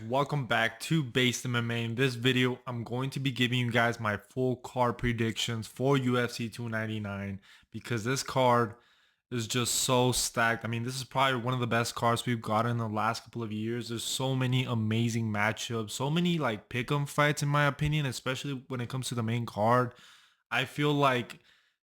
Welcome back to Based MMA. In this video, I'm going to be giving you guys my full card predictions for UFC 299 because this card is just so stacked. I mean, this is probably one of the best cards we've gotten in the last couple of years. There's so many amazing matchups, so many like pick'em fights in my opinion, especially when it comes to the main card. I feel like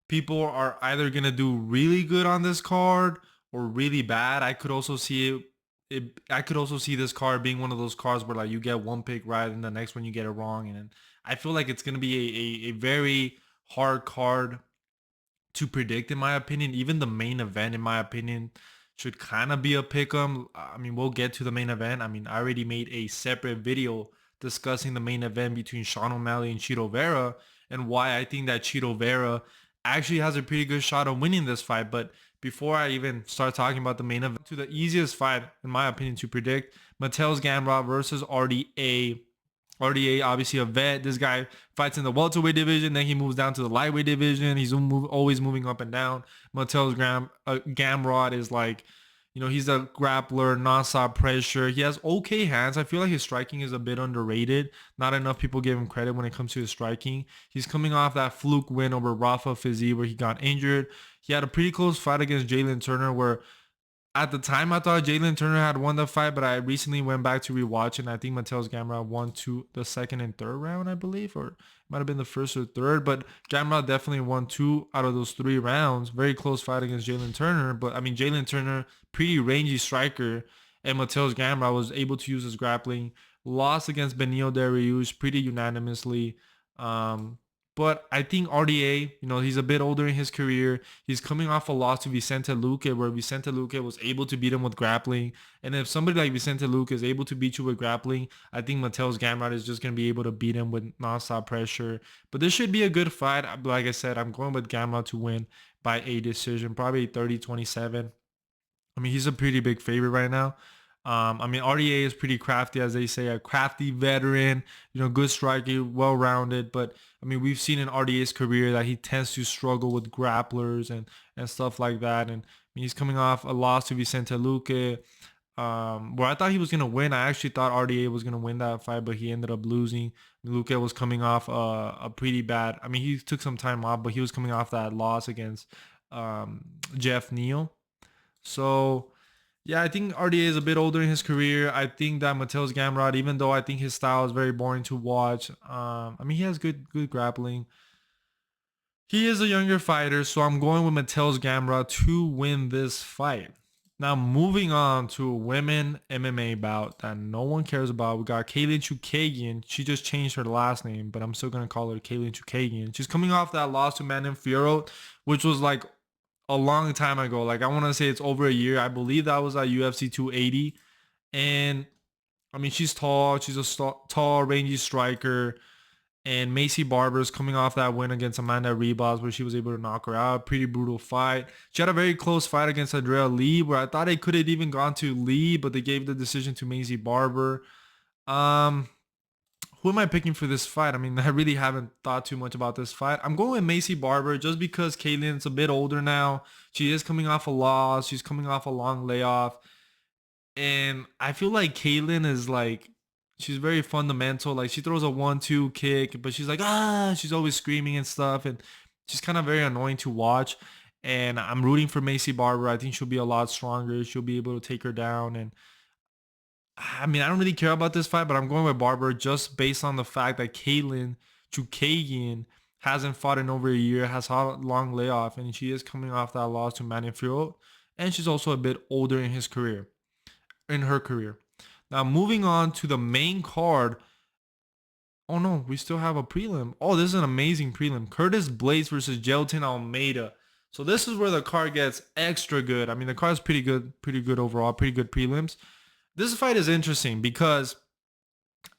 people are either gonna do really good on this card or really bad. I could also see this card being one of those cards where like you get one pick right and the next one you get it wrong. And I feel like it's gonna be a very hard card to predict in my opinion. Even the main event, in my opinion, should kind of be a pick 'em. I mean, we'll get to the main event. I mean, I already made a separate video discussing the main event between Sean O'Malley and Chito Vera and why I think that Chito Vera actually has a pretty good shot of winning this fight. But before I even start talking about the main event, to the easiest fight, in my opinion, to predict, Mattel's Gamrot versus RDA. RDA, obviously a vet. This guy fights in the welterweight division, then he moves down to the lightweight division. He's always moving up and down. Mattel's Gamrot is like, he's a grappler, non-stop pressure. He has okay hands. I feel like his striking is a bit underrated. Not enough people give him credit when it comes to his striking. He's coming off that fluke win over Rafa Fiziev where he got injured. He had a pretty close fight against Jalen Turner where at the time, I thought Jalen Turner had won the fight, but I recently went back to rewatch, and I think Mattel's Gamrot won the second and third round, I believe, or it might have been the first or third. But Gamrot definitely won 2 out of those 3 rounds. Very close fight against Jalen Turner, but I mean Jalen Turner, pretty rangy striker, and Mattel's Gamrot was able to use his grappling. Lost against Benio Dariush pretty unanimously. But I think RDA, he's a bit older in his career. He's coming off a loss to Vicente Luque, where Vicente Luque was able to beat him with grappling. And if somebody like Vicente Luque is able to beat you with grappling, I think Mattel's Gamrot is just going to be able to beat him with nonstop pressure. But this should be a good fight. Like I said, I'm going with Gamrot to win by a decision, probably 30-27. I mean, he's a pretty big favorite right now. I mean, RDA is pretty crafty, as they say, a crafty veteran, good striker, well-rounded. But, I mean, we've seen in RDA's career that he tends to struggle with grapplers and stuff like that. And I mean, he's coming off a loss to Vicente Luque, where I thought he was going to win. I actually thought RDA was going to win that fight, but he ended up losing. Luque was coming off a pretty bad, I mean, he took some time off, but he was coming off that loss against Jeff Neal. So, yeah, I think RDA is a bit older in his career. I think that Mattel's Gamrot, even though I think his style is very boring to watch, I mean, he has good grappling. He is a younger fighter, so I'm going with Mattel's Gamrot to win this fight. Now, moving on to a women MMA bout that no one cares about. We got Kaylin Chookagian. She just changed her last name, but I'm still going to call her Kaylin Chookagian. She's coming off that loss to Maddalena, which was like a long time ago. Like I want to say it's over a year. I believe that was at UFC 280. And I mean, she's tall. She's a tall, rangy striker. And Macy Barber's coming off that win against Amanda Ribas where she was able to knock her out. Pretty brutal fight. She had a very close fight against Andrea Lee where I thought it could have even gone to Lee, but they gave the decision to Macy Barber. Who am I picking for this fight? I mean, I really haven't thought too much about this fight. I'm going with Macy Barber just because Kaylin's a bit older now. She is coming off a loss. She's coming off a long layoff. And I feel like Kaylin is like, she's very fundamental. Like she throws a 1-2 kick, but she's like, she's always screaming and stuff. And she's kind of very annoying to watch. And I'm rooting for Macy Barber. I think she'll be a lot stronger. She'll be able to take her down. And I mean, I don't really care about this fight, but I'm going with Barber just based on the fact that Kaylin Chookagian hasn't fought in over a year, has had a long layoff, and she is coming off that loss to Manny Fiorot, and she's also a bit older in her career. Now, moving on to the main card. Oh no, we still have a prelim. Oh, this is an amazing prelim. Curtis Blaydes versus Gelton Almeida. So this is where the card gets extra good. I mean, the card is pretty good overall, pretty good prelims. This fight is interesting because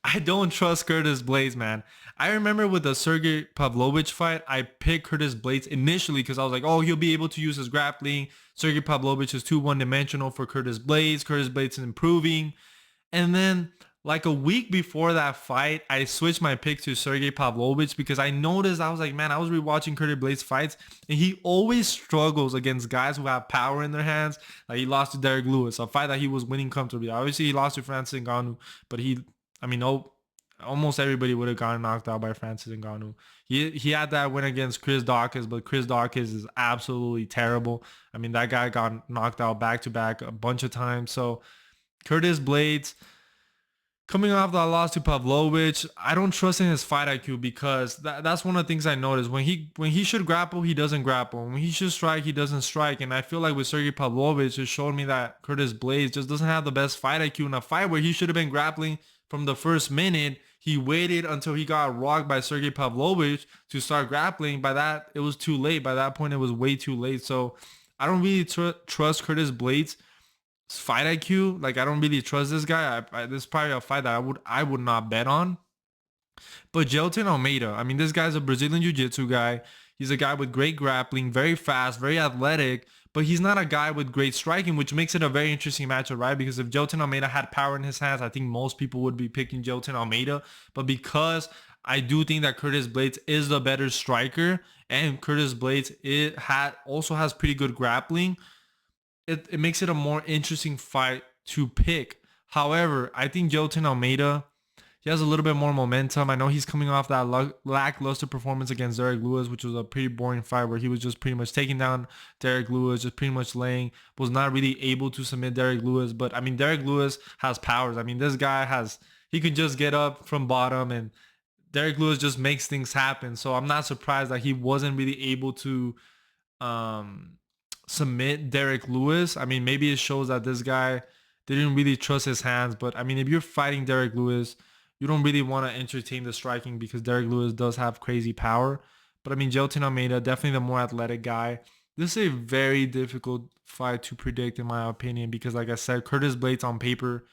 I don't trust Curtis Blaydes, man. I remember with the Sergey Pavlovich fight, I picked Curtis Blaydes initially because I was like, oh, he'll be able to use his grappling. Sergey Pavlovich is too one-dimensional for Curtis Blaydes. Curtis Blaydes is improving. And then like a week before that fight, I switched my pick to Sergey Pavlovich because I noticed, I was like, man, I was rewatching Curtis Blaydes fights and he always struggles against guys who have power in their hands. Like he lost to Derek Lewis, a fight that he was winning comfortably. Obviously, he lost to Francis Ngannou, but I mean, no, almost everybody would have gotten knocked out by Francis Ngannou. He had that win against Chris Dawkins, but Chris Dawkins is absolutely terrible. I mean, that guy got knocked out back to back a bunch of times. So Curtis Blaydes, coming off that loss to Pavlovich, I don't trust in his fight IQ because that's one of the things I noticed. When he should grapple, he doesn't grapple. When he should strike, he doesn't strike. And I feel like with Sergey Pavlovich, it showed me that Curtis Blaydes just doesn't have the best fight IQ in a fight where he should have been grappling from the first minute. He waited until he got rocked by Sergey Pavlovich to start grappling. By that, it was too late. By that point, it was way too late. So I don't really trust Curtis Blaydes' fight IQ. Like I don't really trust this guy. This is probably a fight that I would not bet on. But Gelton Almeida, I mean, this guy's a Brazilian Jiu-Jitsu guy. He's a guy with great grappling, very fast, very athletic, but he's not a guy with great striking, which makes it a very interesting matchup, right? Because if Gelton Almeida had power in his hands, I think most people would be picking Gelton Almeida. But because I do think that Curtis Blaydes is the better striker, and Curtis Blaydes also has pretty good grappling, it makes it a more interesting fight to pick. However, I think Gelton Almeida, he has a little bit more momentum. I know he's coming off that lackluster performance against Derek Lewis, which was a pretty boring fight where he was just pretty much taking down Derek Lewis, just pretty much was not really able to submit Derek Lewis. But I mean, Derek Lewis has powers. I mean, this guy he could just get up from bottom and Derek Lewis just makes things happen. So I'm not surprised that he wasn't really able to um, submit Derek Lewis. I mean, maybe it shows that this guy didn't really trust his hands. But I mean, if you're fighting Derek Lewis, you don't really want to entertain the striking because Derek Lewis does have crazy power. But I mean, Gelton Almeida, definitely the more athletic guy. This is a very difficult fight to predict in my opinion because like I said, Curtis Blaydes on paper,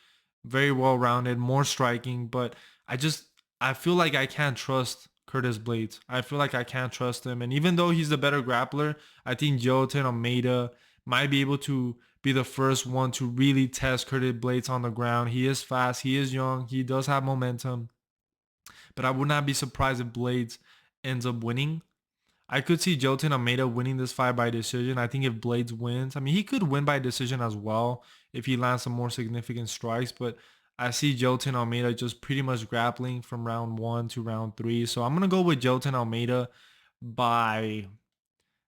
very well rounded, more striking, but I feel like I can't trust Curtis Blaydes. I feel like I can't trust him. And even though he's the better grappler, I think Gelton Almeida might be able to be the first one to really test Curtis Blaydes on the ground. He is fast. He is young. He does have momentum. But I would not be surprised if Blaydes ends up winning. I could see Gelton Almeida winning this fight by decision. I think if Blaydes wins, I mean, he could win by decision as well if he lands some more significant strikes. But I see Gelton Almeida just pretty much grappling from round 1 to round 3. So I'm going to go with Gelton Almeida by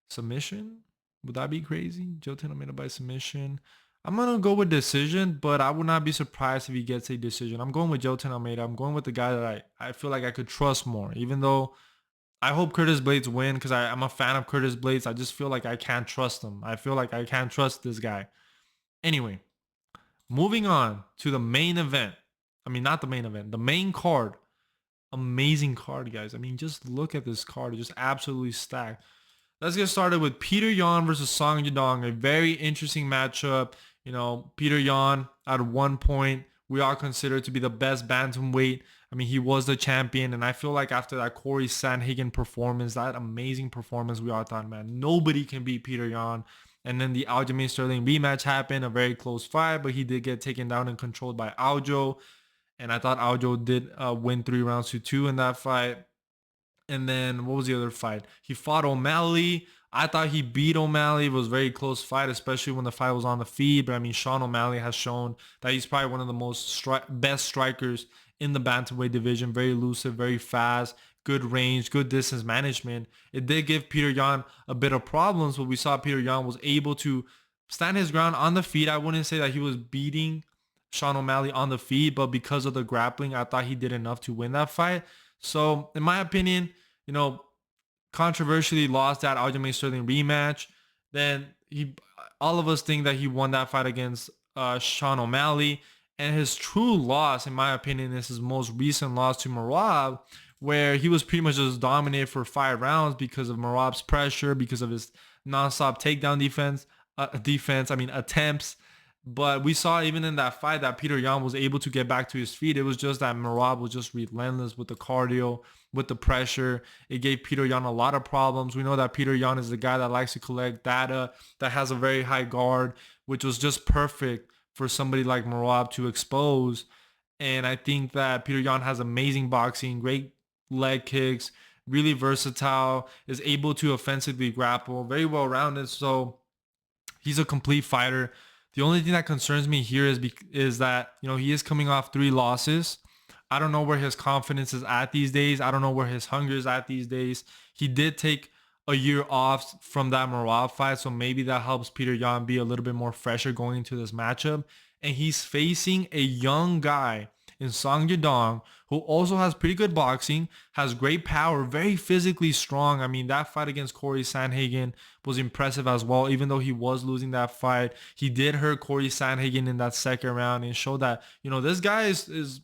submission. Would that be crazy? Gelton Almeida by submission. I'm going to go with decision, but I would not be surprised if he gets a decision. I'm going with Gelton Almeida. I'm going with the guy that I feel like I could trust more, even though I hope Curtis Blaydes win because I'm a fan of Curtis Blaydes. I just feel like I can't trust him. I feel like I can't trust this guy. Anyway, moving on to the main event. I mean, not the main event, the main card. Amazing card, guys. I mean, just look at this card. It's just absolutely stacked. Let's get started with Peter Yan versus Song Yadong. A very interesting matchup. You know, Peter Yan at one point, we are considered to be the best bantamweight. I mean, he was the champion. And I feel like after that Corey Sandhagen performance, that amazing performance, we all thought, man, nobody can beat Peter Yan. And then the Aljamain Sterling rematch happened, a very close fight, but he did get taken down and controlled by Aljo. And I thought Aljo did win 3 rounds to 2 in that fight. And then what was the other fight? He fought O'Malley. I thought he beat O'Malley. It was a very close fight, especially when the fight was on the feed. But I mean, Sean O'Malley has shown that he's probably one of the best strikers in the bantamweight division. Very elusive, very fast, good range, good distance management. It did give Peter Yan a bit of problems, but we saw Peter Yan was able to stand his ground on the feet. I wouldn't say that he was beating Sean O'Malley on the feet, but because of the grappling, I thought he did enough to win that fight. So in my opinion, you know, controversially lost that Aljamain Sterling rematch. Then all of us think that he won that fight against Sean O'Malley. And his true loss, in my opinion, is his most recent loss to Merab, where he was pretty much just dominated for 5 rounds because of Merab's pressure, because of his nonstop takedown attempts. But we saw even in that fight that Peter Yan was able to get back to his feet. It was just that Merab was just relentless with the cardio, with the pressure. It gave Peter Yan a lot of problems. We know that Peter Yan is the guy that likes to collect data, that has a very high guard, which was just perfect for somebody like Merab to expose. And I think that Peter Yan has amazing boxing, great leg kicks, really versatile, is able to offensively grapple, very well rounded. So he's a complete fighter. The only thing that concerns me here is that, you know, he is coming off 3 losses. I don't know where his confidence is at these days. I don't know where his hunger is at these days. He did take a year off from that Merab fight, so maybe that helps Peter Yan be a little bit more fresher going into this matchup. And he's facing a young guy in Song Yadong who also has pretty good boxing, has great power, very physically strong. I mean, that fight against Corey Sandhagen was impressive as well. Even though he was losing that fight, he did hurt Corey Sandhagen in that second round and showed that, you know, this guy is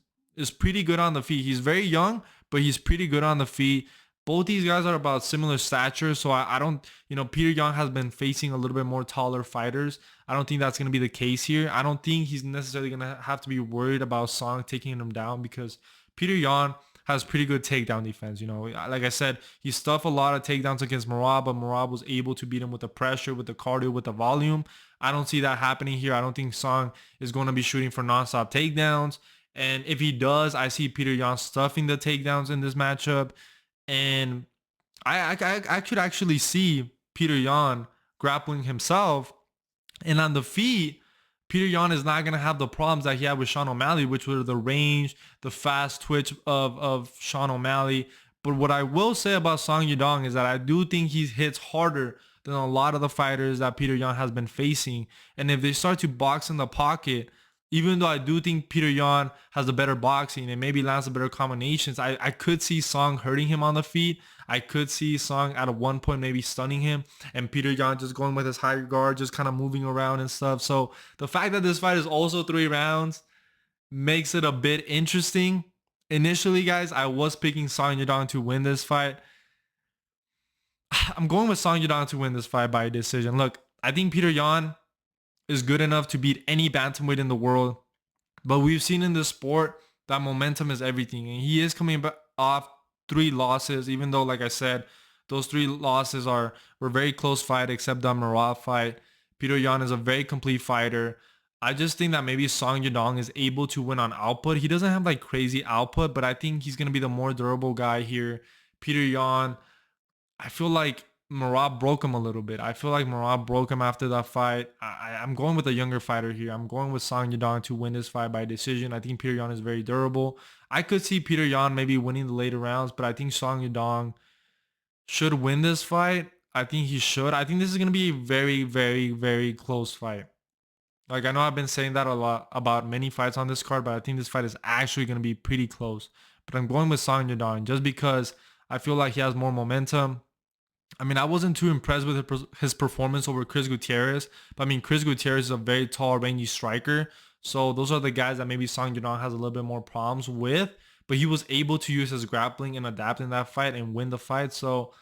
pretty good on the feet. He's very young, but he's pretty good on the feet. Both these guys are about similar stature, so I don't, you know, Peter Yan has been facing a little bit more taller fighters. I don't think that's going to be the case here. I don't think he's necessarily going to have to be worried about Song taking him down because Peter Yan has pretty good takedown defense. You know, like I said, he stuffed a lot of takedowns against Merab, but Merab was able to beat him with the pressure, with the cardio, with the volume. I don't see that happening here. I don't think Song is going to be shooting for nonstop takedowns. And if he does, I see Peter Yan stuffing the takedowns in this matchup. And I could actually see Peter Yan grappling himself. And on the feet, Peter Yan is not going to have the problems that he had with Sean O'Malley, which were the range, the fast twitch of Sean O'Malley. But what I will say about Song Yadong is that I do think he hits harder than a lot of the fighters that Peter Yan has been facing. And if they start to box in the pocket, even though I do think Peter Yan has the better boxing and maybe lands the better combinations, I could see Song hurting him on the feet. I could see Song at one point maybe stunning him and Peter Yan just going with his high guard, just kind of moving around and stuff. So the fact that this fight is also 3 rounds makes it a bit interesting. Initially, guys, I was picking Song Yadong to win this fight. I'm going with Song Yadong to win this fight by decision. Look, I think Peter Yan is good enough to beat any bantamweight in the world. But we've seen in this sport that momentum is everything. And he is coming off 3 losses, even though, like I said, those 3 losses were very close fight except the Merab fight. Peter Yan is a very complete fighter. I just think that maybe Song Yadong is able to win on output. He doesn't have like crazy output, but I think he's going to be the more durable guy here. Peter Yan, I feel like Merab broke him a little bit. I feel like Merab broke him after that fight. I'm going with a younger fighter here. I'm going with Song Yadong to win this fight by decision. I think Peter Yan is very durable. I could see Peter Yan maybe winning the later rounds, but I think Song Yadong should win this fight. I think he should. I think this is going to be a very, very, very close fight. Like, I know I've been saying that a lot about many fights on this card, but I think this fight is actually going to be pretty close. But I'm going with Song Yadong just because I feel like he has more momentum. I mean, I wasn't too impressed with his performance over Chris Gutierrez. But I mean, Chris Gutierrez is a very tall, rangy striker. So those are the guys that maybe Song Yadong has a little bit more problems with. But he was able to use his grappling and adapt in that fight and win the fight. So,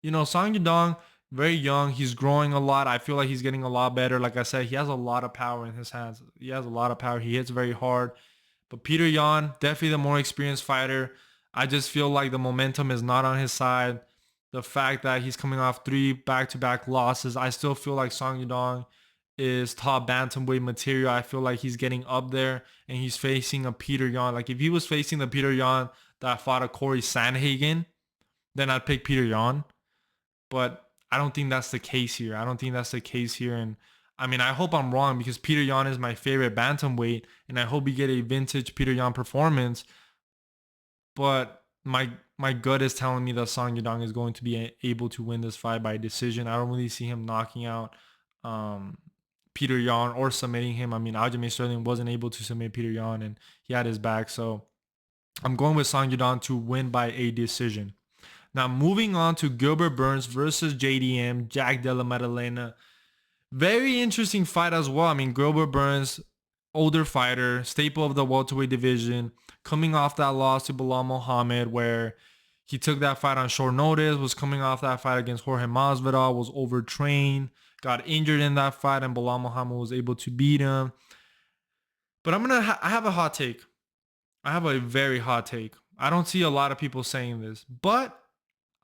you know, Song Yadong, very young. He's growing a lot. I feel like he's getting a lot better. Like I said, he has a lot of power in his hands. He has a lot of power. He hits very hard. But Peter Yan, definitely the more experienced fighter. I just feel like the momentum is not on his side. The fact that he's coming off 3 back-to-back losses, I still feel like Song Yadong is top bantamweight material. I feel like he's getting up there and he's facing a Peter Yan. Like, if he was facing the Peter Yan that fought a Corey Sandhagen, then I'd pick Peter Yan. But I don't think that's the case here. And I mean, I hope I'm wrong because Peter Yan is my favorite bantamweight and I hope we get a vintage Peter Yan performance. But my gut is telling me that Song Yadong is going to be able to win this fight by decision. I don't really see him knocking out Peter Yan or submitting him. I mean, Aljamain Sterling wasn't able to submit Peter Yan and he had his back. So I'm going with Song Yadong to win by a decision. Now, moving on to Gilbert Burns versus JDM, Jack Della Maddalena. Very interesting fight as well. I mean, Gilbert Burns, older fighter, staple of the welterweight division, coming off that loss to Bilal Muhammad where he took that fight on short notice, was coming off that fight against Jorge Masvidal, was overtrained, got injured in that fight, and Bilal Muhammad was able to beat him. But I have a hot take. I have a very hot take. I don't see a lot of people saying this, but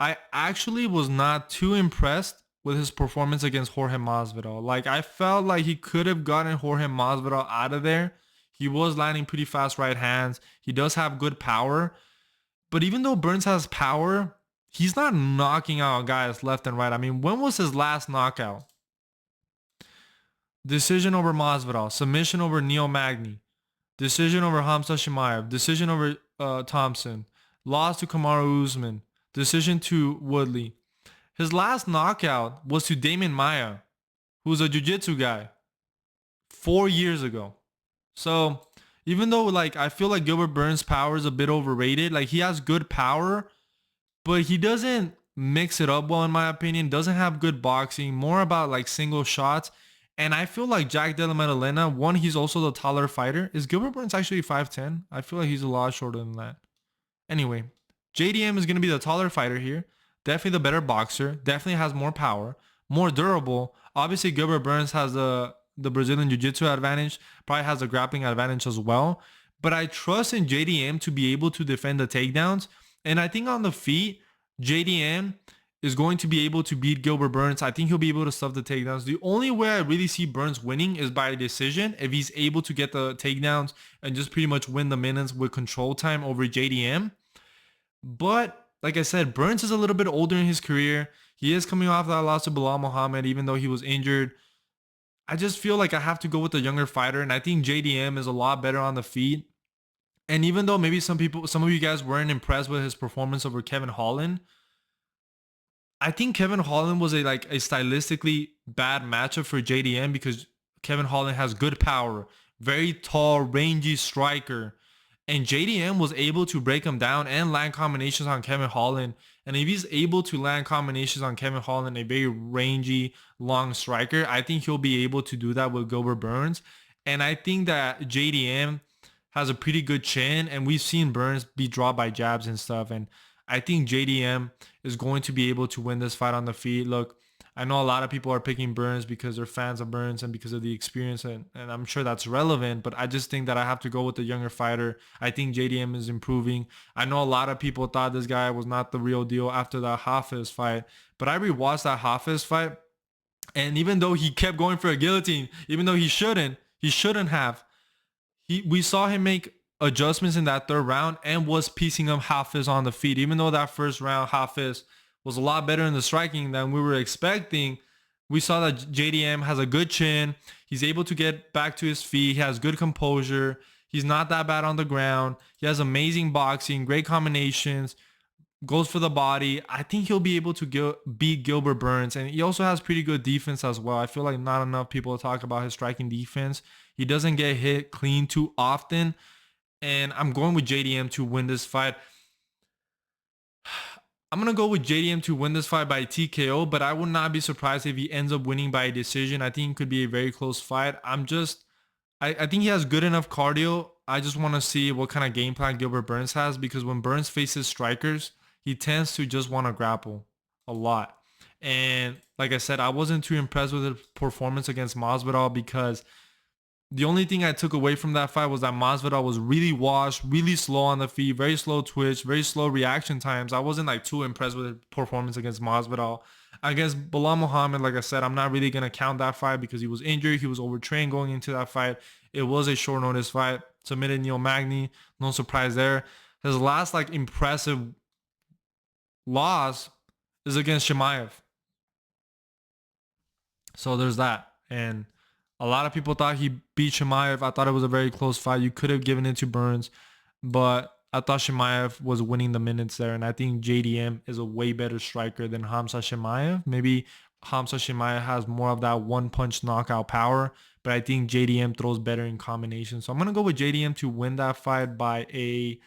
I actually was not too impressed with his performance against Jorge Masvidal. Like, I felt like he could have gotten Jorge Masvidal out of there. He was landing pretty fast right hands. He does have good power. But even though Burns has power, he's not knocking out guys left and right. I mean, when was his last knockout? Decision over Masvidal. Submission over Neil Magny. Decision over Hamza Chimaev. Decision over Thompson. Loss to Kamaru Usman. Decision to Woodley. His last knockout was to Damon Maia, who's a jiu-jitsu guy, 4 years ago. So even though like I feel like Gilbert Burns' power is a bit overrated, like he has good power, but he doesn't mix it up well in my opinion. Doesn't have good boxing, more about like single shots. And I feel like Jack Della Maddalena, one, he's also the taller fighter. Is Gilbert Burns actually 5'10"? I feel like he's a lot shorter than that. Anyway, JDM is going to be the taller fighter here. Definitely the better boxer. Definitely has more power. More durable. Obviously, Gilbert Burns has the Brazilian Jiu-Jitsu advantage. Probably has a grappling advantage as well. But I trust in JDM to be able to defend the takedowns. And I think on the feet, JDM is going to be able to beat Gilbert Burns. I think he'll be able to stuff the takedowns. The only way I really see Burns winning is by a decision. If he's able to get the takedowns and just pretty much win the minutes with control time over JDM. But like I said, Burns is a little bit older in his career. He is coming off that loss to Bilal Muhammad, even though he was injured. I just feel like I have to go with the younger fighter. And I think JDM is a lot better on the feet. And even though maybe some of you guys weren't impressed with his performance over Kevin Holland, I think Kevin Holland was a stylistically bad matchup for JDM because Kevin Holland has good power, very tall, rangy striker. And JDM was able to break him down and land combinations on Kevin Holland. And if he's able to land combinations on Kevin Holland, a very rangy, long striker, I think he'll be able to do that with Gilbert Burns. And I think that JDM has a pretty good chin, and we've seen Burns be dropped by jabs and stuff. And I think JDM is going to be able to win this fight on the feet. Look, I know a lot of people are picking Burns because they're fans of Burns and because of the experience, and I'm sure that's relevant, but I just think that I have to go with the younger fighter. I think JDM is improving. I know a lot of people thought this guy was not the real deal after that Hafez fight, but I rewatched that Hafez fight, and even though he kept going for a guillotine, even though he shouldn't have, we saw him make adjustments in that third round and was piecing up Hafez on the feet. Even though that first round Hafez was a lot better in the striking than we were expecting, we saw that JDM has a good chin. He's able to get back to his feet. He has good composure. He's not that bad on the ground. He has amazing boxing, great combinations, goes for the body. I think he'll be able to beat Gilbert Burns. And he also has pretty good defense as well. I feel like not enough people talk about his striking defense. He doesn't get hit clean too often. And I'm going with JDM to win this fight. I'm going to go with JDM to win this fight by TKO, but I would not be surprised if he ends up winning by a decision. I think it could be a very close fight. I think he has good enough cardio. I just want to see what kind of game plan Gilbert Burns has, because when Burns faces strikers, he tends to just want to grapple a lot. And like I said, I wasn't too impressed with his performance against Masvidal, because the only thing I took away from that fight was that Masvidal was really washed, really slow on the feet, very slow twitch, very slow reaction times. I wasn't too impressed with his performance against Masvidal. Against Bilal Muhammad, like I said, I'm not really going to count that fight because he was injured. He was overtrained going into that fight. It was a short notice fight. Submitted Neil Magny. No surprise there. His last impressive loss is against Chimaev. So there's that. And a lot of people thought he beat Chimaev. I thought it was a very close fight. You could have given it to Burns, but I thought Chimaev was winning the minutes there. And I think JDM is a way better striker than Hamza Chimaev. Maybe Hamza Chimaev has more of that one-punch knockout power, but I think JDM throws better in combination. So I'm going to go with JDM to win that fight by a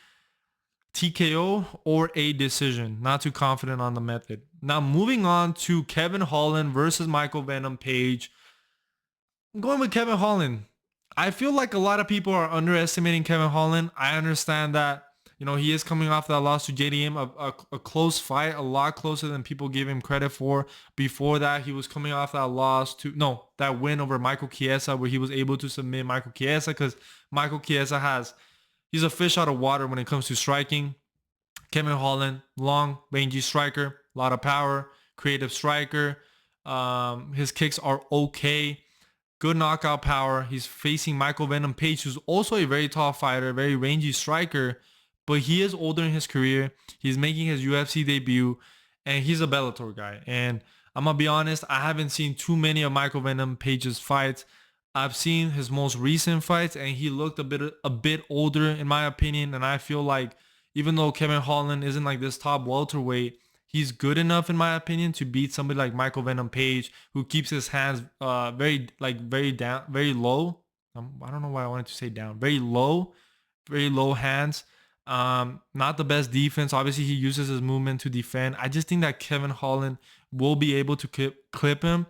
TKO or a decision. Not too confident on the method. Now moving on to Kevin Holland versus Michael Venom Page. I'm going with Kevin Holland. I feel like a lot of people are underestimating Kevin Holland. I understand that, he is coming off that loss to JDM, a close fight, a lot closer than people give him credit for. Before that, he was coming off that win over Michael Chiesa, where he was able to submit Michael Chiesa, because Michael Chiesa he's a fish out of water when it comes to striking. Kevin Holland, long, rangy striker, a lot of power, creative striker. His kicks are okay. good knockout power. He's facing Michael Venom Page, who's also a very tall fighter, very rangy striker, but he is older in his career. He's making his UFC debut, and he's a Bellator guy. And I'm gonna be honest, I haven't seen too many of Michael Venom Page's fights. I've seen his most recent fights, and he looked a bit older in my opinion. And I feel like even though Kevin Holland isn't like this top welterweight, he's good enough in my opinion to beat somebody like Michael Venom Page, who keeps his hands very down, very low. I don't know why I wanted to say down, very low hands. Not the best defense. Obviously, he uses his movement to defend. I just think that Kevin Holland will be able to clip him.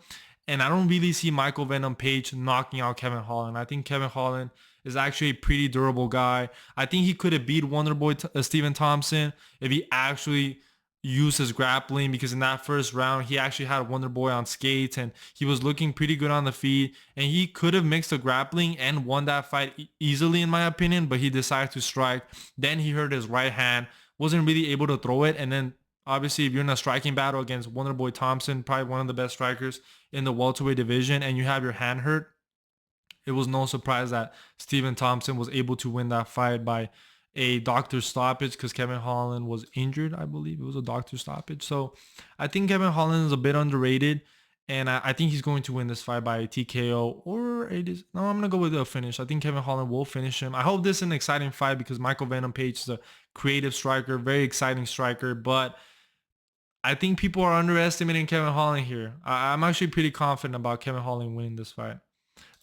And I don't really see Michael Venom Page knocking out Kevin Holland. I think Kevin Holland is actually a pretty durable guy. I think he could have beat Wonderboy Stephen Thompson if he actually used his grappling, because in that first round he actually had Wonderboy on skates and he was looking pretty good on the feet, and he could have mixed the grappling and won that fight easily in my opinion, but he decided to strike. Then he hurt his right hand, wasn't really able to throw it, and then obviously if you're in a striking battle against Wonderboy Thompson, probably one of the best strikers in the welterweight division, and you have your hand hurt, it was no surprise that Stephen Thompson was able to win that fight by a doctor stoppage, because Kevin Holland was injured. I believe it was a doctor stoppage. So I think Kevin Holland is a bit underrated, and I think he's going to win this fight by a TKO or a no. I'm gonna go with a finish. I think Kevin Holland will finish him. I hope this is an exciting fight because Michael Venom Page is a creative striker, very exciting striker, but I think people are underestimating Kevin Holland here. I'm actually pretty confident about Kevin Holland winning this fight.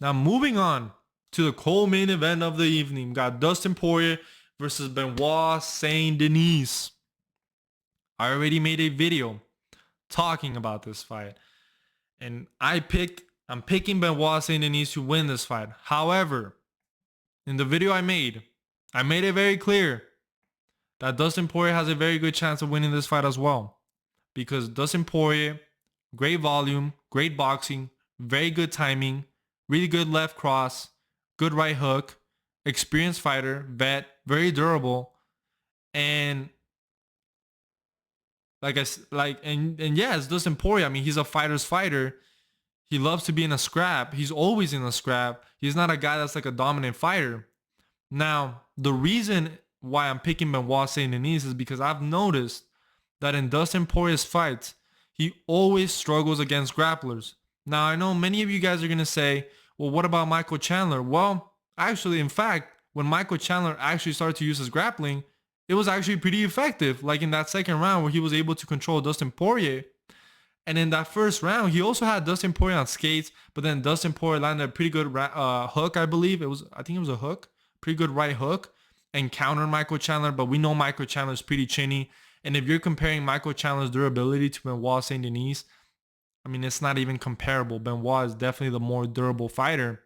Now moving on to the co-main event of the evening, we got Dustin Poirier versus Benoit Saint-Denis. I already made a video talking about this fight, and I'm picking Benoit Saint-Denis to win this fight. However, in the video I made it very clear that Dustin Poirier has a very good chance of winning this fight as well, because Dustin Poirier, great volume, great boxing, very good timing, really good left cross, good right hook, experienced fighter, vet, very durable, and it's Dustin Poirier. I mean, he's a fighter's fighter. He loves to be in a scrap. He's always in a scrap. He's not a guy that's like a dominant fighter. Now, the reason why I'm picking Benoit Saint-Denis is because I've noticed that in Dustin Poirier's fights, he always struggles against grapplers. Now, I know many of you guys are going to say, well, what about Michael Chandler? Well, actually, in fact, when Michael Chandler actually started to use his grappling, it was actually pretty effective. Like in that second round where he was able to control Dustin Poirier. And in that first round, he also had Dustin Poirier on skates, but then Dustin Poirier landed a pretty good hook, I believe. I think it was a hook, pretty good right hook, and countered Michael Chandler. But we know Michael Chandler is pretty chinny. And if you're comparing Michael Chandler's durability to Benoit Saint-Denis, I mean, it's not even comparable. Benoit is definitely the more durable fighter.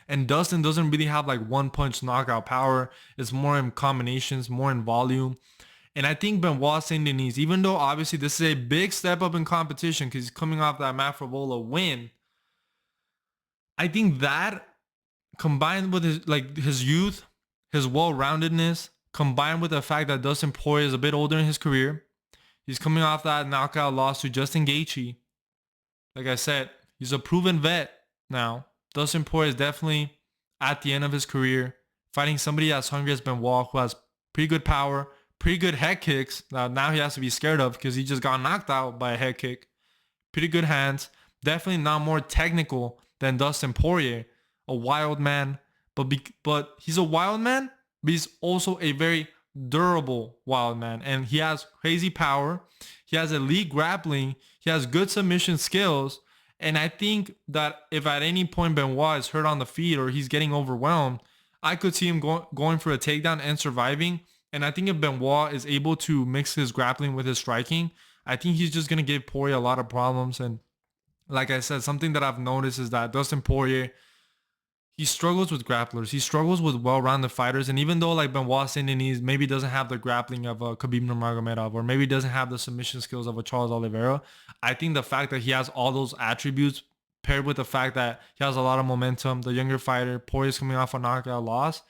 And Dustin doesn't really have like one punch knockout power. It's more in combinations, more in volume. And I think Benoit Saint-Denis, even though obviously this is a big step up in competition because he's coming off that Matt Frevola win, I think that combined with his youth, his well-roundedness, combined with the fact that Dustin Poirier is a bit older in his career, he's coming off that knockout loss to Justin Gaethje. Like I said, he's a proven vet now. Dustin Poirier is definitely at the end of his career, fighting somebody as hungry as Benoit, who has pretty good power, pretty good head kicks. Now he has to be scared of because he just got knocked out by a head kick. Pretty good hands. Definitely not more technical than Dustin Poirier. A wild man. But he's a wild man, but he's also a very durable wild man. And he has crazy power. He has elite grappling. He has good submission skills. And I think that if at any point Benoit is hurt on the feet or he's getting overwhelmed, I could see him going for a takedown and surviving. And I think if Benoit is able to mix his grappling with his striking, I think he's just going to give Poirier a lot of problems. And like I said, something that I've noticed is that Dustin Poirier, he struggles with grapplers. He struggles with well-rounded fighters. And even though like Benoit Saint-Denis maybe doesn't have the grappling of a Khabib Nurmagomedov, or maybe doesn't have the submission skills of a Charles Oliveira, I think the fact that he has all those attributes paired with the fact that he has a lot of momentum, the younger fighter, Poirier's coming off a knockout loss,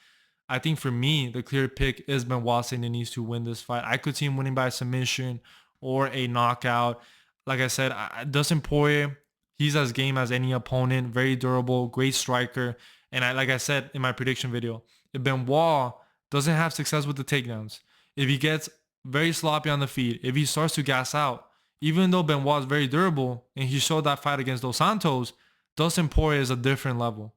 I think for me, the clear pick is Benoit Saint-Denis to win this fight. I could see him winning by submission or a knockout. Like I said, Dustin Poirier, He's as game as any opponent, very durable, great striker. And like I said in my prediction video, if Benoit doesn't have success with the takedowns, if he gets very sloppy on the feet, if he starts to gas out, even though Benoit is very durable and he showed that fight against Dos Santos, Dustin Poirier is a different level.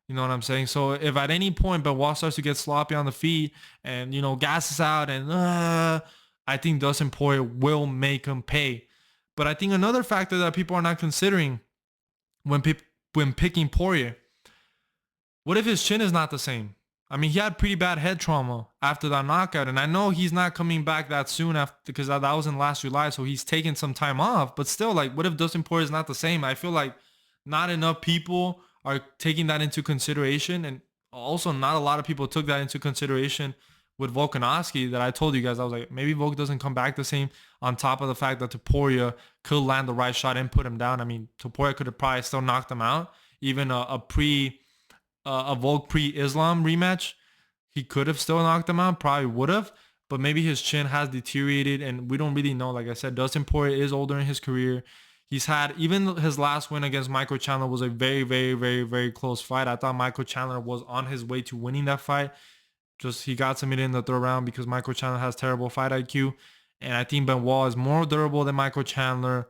You know what I'm saying? So if at any point Benoit starts to get sloppy on the feet and, gasses out and I think Dustin Poirier will make him pay. But I think another factor that people are not considering when picking Poirier, what if his chin is not the same? I mean, he had pretty bad head trauma after that knockout, and I know he's not coming back that soon after, because that was in last July, so he's taking some time off. But still, like, what if Dustin Poirier is not the same? I feel like not enough people are taking that into consideration, and also not a lot of people took that into consideration with Volkanovski. That I told you guys, I was like, maybe Volk doesn't come back the same. On top of the fact that Topuria could land the right shot and put him down. I mean, Topuria could have probably still knocked him out. Even a Volk pre-Islam rematch, he could have still knocked him out, probably would have, but maybe his chin has deteriorated and we don't really know. Like I said, Dustin Poirier is older in his career. He's had, even his last win against Michael Chandler was a very, very, very, very close fight. I thought Michael Chandler was on his way to winning that fight. Just he got submitted in the third round because Michael Chandler has terrible fight IQ. And I think Benoit is more durable than Michael Chandler.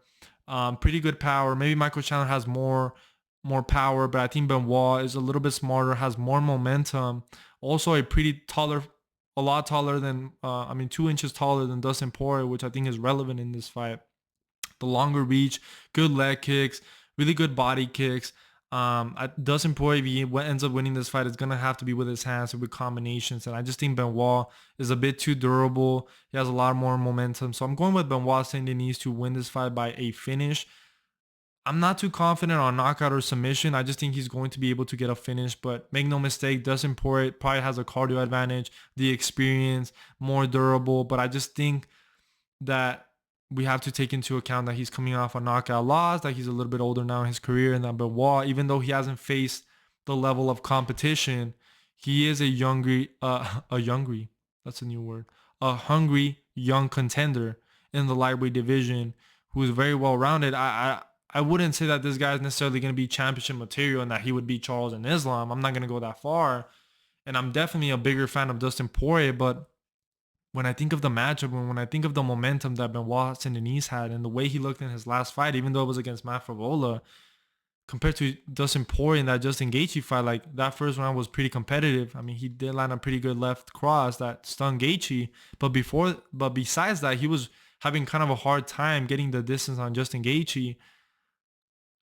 Pretty good power. Maybe Michael Chandler has more power, but I think Benoit is a little bit smarter, has more momentum. Also a lot taller than, 2 inches taller than Dustin Poirier, which I think is relevant in this fight. The longer reach, good leg kicks, really good body kicks. Dustin Poirier, if he ends up winning this fight, it's going to have to be with his hands and with combinations. And I just think Benoit is a bit too durable. He has a lot more momentum. So I'm going with Benoit Saint-Denis to win this fight by a finish. I'm not too confident on knockout or submission. I just think he's going to be able to get a finish. But make no mistake, Dustin Poirier probably has a cardio advantage, the experience, more durable. But I just think that we have to take into account that he's coming off a knockout loss, that he's a little bit older now in his career, and that Benoit, even though he hasn't faced the level of competition, he is a hungry young contender in the lightweight division who is very well rounded. I wouldn't say that this guy is necessarily going to be championship material and that he would beat Charles and Islam. I'm not going to go that far, and I'm definitely a bigger fan of Dustin Poirier, but when I think of the matchup and when I think of the momentum that Benoit Saint-Denis had and the way he looked in his last fight, even though it was against Matt Favola, compared to Dustin Poirier in that Justin Gaethje fight, like that first round was pretty competitive. I mean, he did land a pretty good left cross that stung Gaethje, but besides that, he was having kind of a hard time getting the distance on Justin Gaethje.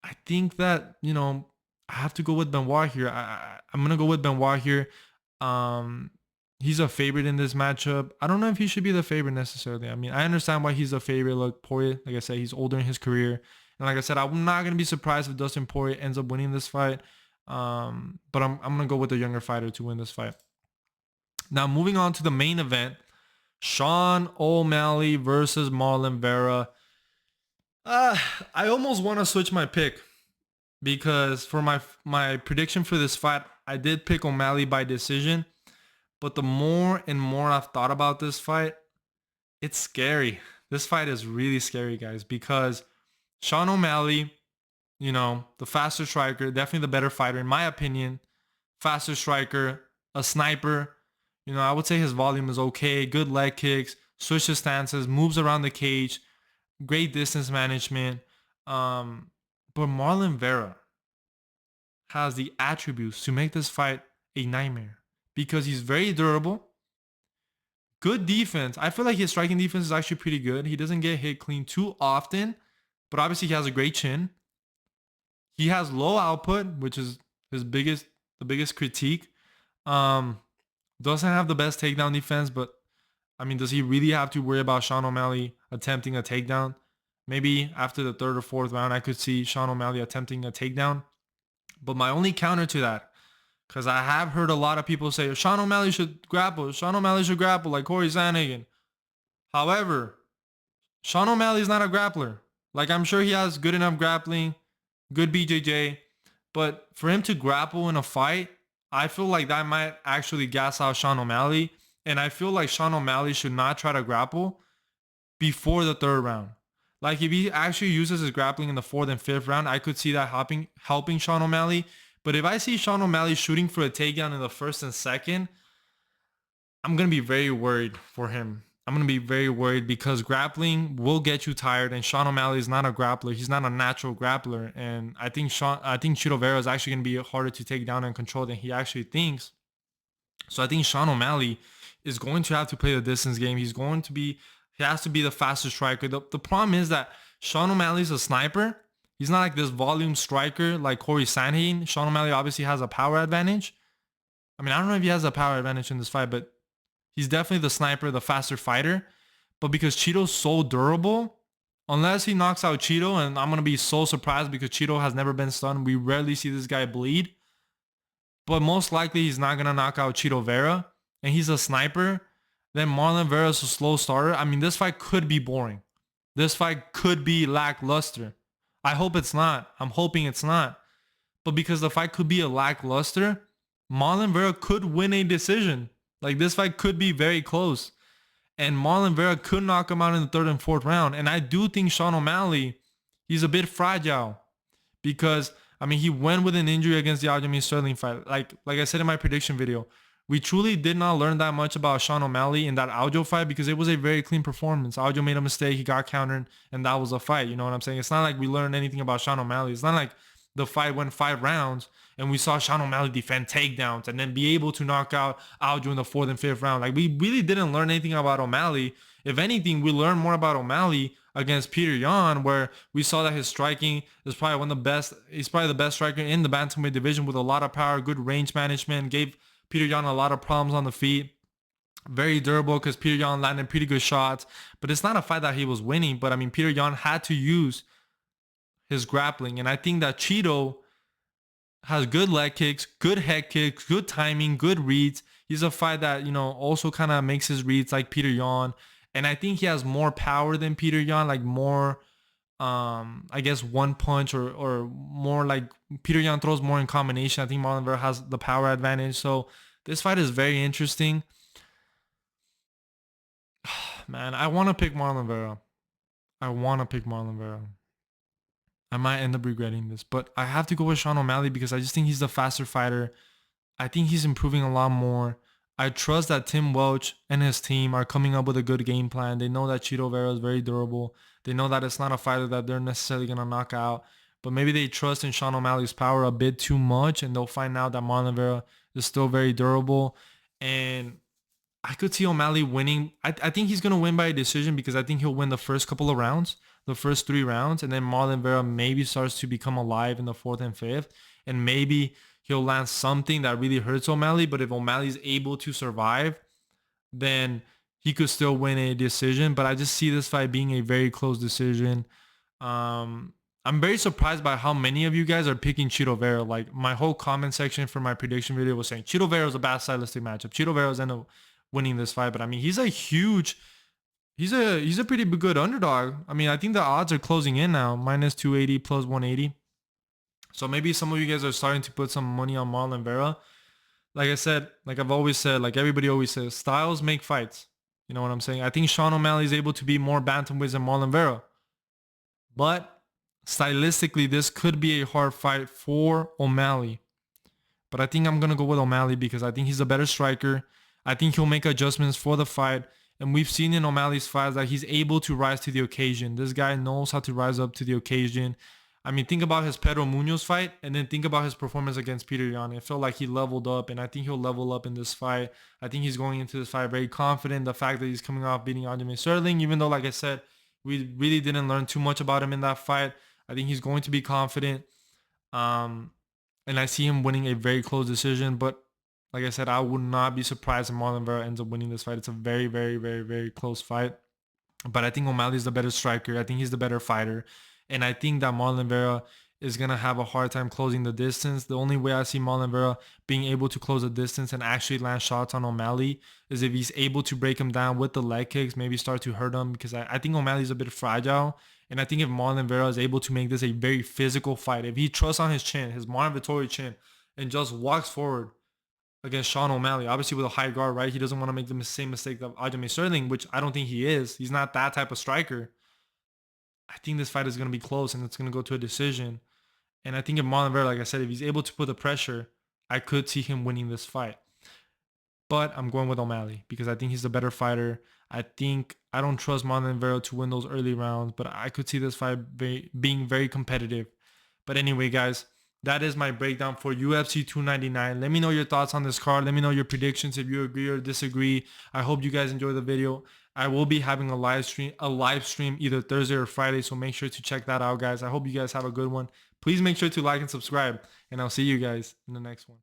I think that, I have to go with Benoit here. I'm going to go with Benoit here. He's a favorite in this matchup. I don't know if he should be the favorite necessarily. I mean, I understand why he's a favorite. Look, Poirier, like I said, he's older in his career. And like I said, I'm not going to be surprised if Dustin Poirier ends up winning this fight. But I'm going to go with the younger fighter to win this fight. Now, moving on to the main event, Sean O'Malley versus Marlon Vera. I almost want to switch my pick because for my prediction for this fight, I did pick O'Malley by decision. But the more and more I've thought about this fight, it's scary. This fight is really scary, guys, because Sean O'Malley, the faster striker, definitely the better fighter, in my opinion. Faster striker, a sniper. I would say his volume is okay. Good leg kicks, switches stances, moves around the cage, great distance management. But Marlon Vera has the attributes to make this fight a nightmare. Because he's very durable. Good defense. I feel like his striking defense is actually pretty good. He doesn't get hit clean too often. But obviously he has a great chin. He has low output, which is the biggest critique. Doesn't have the best takedown defense, but I mean, does he really have to worry about Sean O'Malley attempting a takedown? Maybe after the third or fourth round, I could see Sean O'Malley attempting a takedown. But my only counter to that, because I have heard a lot of people say, Sean O'Malley should grapple. Sean O'Malley should grapple like Corey Sandhagen. However, Sean O'Malley is not a grappler. Like, I'm sure he has good enough grappling, good BJJ. But for him to grapple in a fight, I feel like that might actually gas out Sean O'Malley. And I feel like Sean O'Malley should not try to grapple before the third round. Like if he actually uses his grappling in the 4th and 5th round, I could see that helping Sean O'Malley. But if I see Sean O'Malley shooting for a takedown in the 1st and 2nd, I'm going to be very worried for him. I'm going to be very worried because grappling will get you tired, and Sean O'Malley is not a grappler. He's not a natural grappler, and I think Chito Vera is actually going to be harder to take down and control than he actually thinks. So I think Sean O'Malley is going to have to play the distance game. He has to be the fastest striker. The problem is that Sean O'Malley's a sniper. He's not like this volume striker like Corey Sandhagen. Sean O'Malley obviously has a power advantage. I mean, I don't know if he has a power advantage in this fight, but he's definitely the sniper, the faster fighter. But because Cheeto's so durable, unless he knocks out Cheeto, and I'm going to be so surprised because Cheeto has never been stunned. We rarely see this guy bleed. But most likely he's not going to knock out Chito Vera. And he's a sniper. Then Marlon Vera's a slow starter. I mean, this fight could be boring. This fight could be lackluster. I hope it's not. I'm hoping it's not. But because the fight could be a lackluster, Marlon Vera could win a decision. Like this fight could be very close. And Marlon Vera could knock him out in the 3rd and 4th round. And I do think Sean O'Malley, he's a bit fragile. Because, I mean, he went with an injury against the Aljamain Sterling fight. Like I said in my prediction video, we truly did not learn that much about Sean O'Malley in that Aljo fight because it was a very clean performance. Aljo made a mistake, he got countered, and that was a fight. You know what I'm saying? It's not like we learned anything about Sean O'Malley. It's not like the fight went 5 rounds and we saw Sean O'Malley defend takedowns and then be able to knock out Aljo in the 4th and 5th round. Like we really didn't learn anything about O'Malley. If anything, we learned more about O'Malley against Peter Yan, where we saw that his striking is probably one of the best. He's probably the best striker in the bantamweight division with a lot of power, good range management, gave Peter Yan a lot of problems on the feet. Very durable because Peter Yan landed pretty good shots. But it's not a fight that he was winning. But I mean, Peter Yan had to use his grappling. And I think that Cheeto has good leg kicks, good head kicks, good timing, good reads. He's a fight that, you know, also kind of makes his reads like Peter Yan. And I think he has more power than Peter Yan, like more, I guess, one punch or more like Peter Yan throws more in combination. I think Marlon Vera has the power advantage. So this fight is very interesting. Man, I want to pick Marlon Vera. I might end up regretting this, but I have to go with Sean O'Malley because I just think he's the faster fighter. I think he's improving a lot more. I trust that Tim Welch and his team are coming up with a good game plan. They know that Chito Vera is very durable. They know that it's not a fighter that they're necessarily going to knock out. But maybe they trust in Sean O'Malley's power a bit too much, and they'll find out that Marlon Vera is still very durable. And I could see O'Malley winning. I think he's going to win by a decision because I think he'll win the first couple of rounds, the first 3 rounds. And then Marlon Vera maybe starts to become alive in the 4th and 5th. And maybe he'll land something that really hurts O'Malley. But if O'Malley's able to survive, then he could still win a decision. But I just see this fight being a very close decision. I'm very surprised by how many of you guys are picking Chito Vera. Like my whole comment section for my prediction video was saying Chito Vera is a bad stylistic matchup. Chito Vera's end up winning this fight. But I mean, he's a pretty good underdog. I mean, I think the odds are closing in now. Minus 280 plus 180. So maybe some of you guys are starting to put some money on Marlon Vera. Like I said, like I've always said, like everybody always says, styles make fights. You know what I'm saying? I think Sean O'Malley is able to be more bantamweights than Marlon Vera. But stylistically, this could be a hard fight for O'Malley. But I think I'm going to go with O'Malley because I think he's a better striker. I think he'll make adjustments for the fight. And we've seen in O'Malley's fights that he's able to rise to the occasion. This guy knows how to rise up to the occasion. I mean, think about his Pedro Munoz fight and then think about his performance against Peter Yan. It felt like he leveled up, and I think he'll level up in this fight. I think he's going into this fight very confident. The fact that he's coming off beating Aljamain Sterling, even though, like I said, we really didn't learn too much about him in that fight. I think he's going to be confident. And I see him winning a very close decision. But like I said, I would not be surprised if Marlon Vera ends up winning this fight. It's a very, very, very, very close fight. But I think O'Malley is the better striker. I think he's the better fighter. And I think that Marlon Vera is going to have a hard time closing the distance. The only way I see Marlon Vera being able to close the distance and actually land shots on O'Malley is if he's able to break him down with the leg kicks, maybe start to hurt him, because I think O'Malley's a bit fragile. And I think if Marlon Vera is able to make this a very physical fight, if he trusts on his chin, his Marlon Vettori chin, and just walks forward against Sean O'Malley, obviously with a high guard, right? He doesn't want to make the same mistake of Aljamain Sterling, which I don't think he is. He's not that type of striker. I I think this fight is going to be close and it's going to go to a decision. And I think if Marlon Vera, like I said, if he's able to put the pressure, I could see him winning this fight. But I'm going with O'Malley because I think he's the better fighter. I don't trust Marlon Vera to win those early rounds, but I could see this fight being very competitive. But anyway, guys, that is my breakdown for UFC 299. Let me know your thoughts on this card. Let me know your predictions if you agree or disagree. I hope you guys enjoy the video. I will be having a live stream either Thursday or Friday, so make sure to check that out, guys. I hope you guys have a good one. Please make sure to like and subscribe, and I'll see you guys in the next one.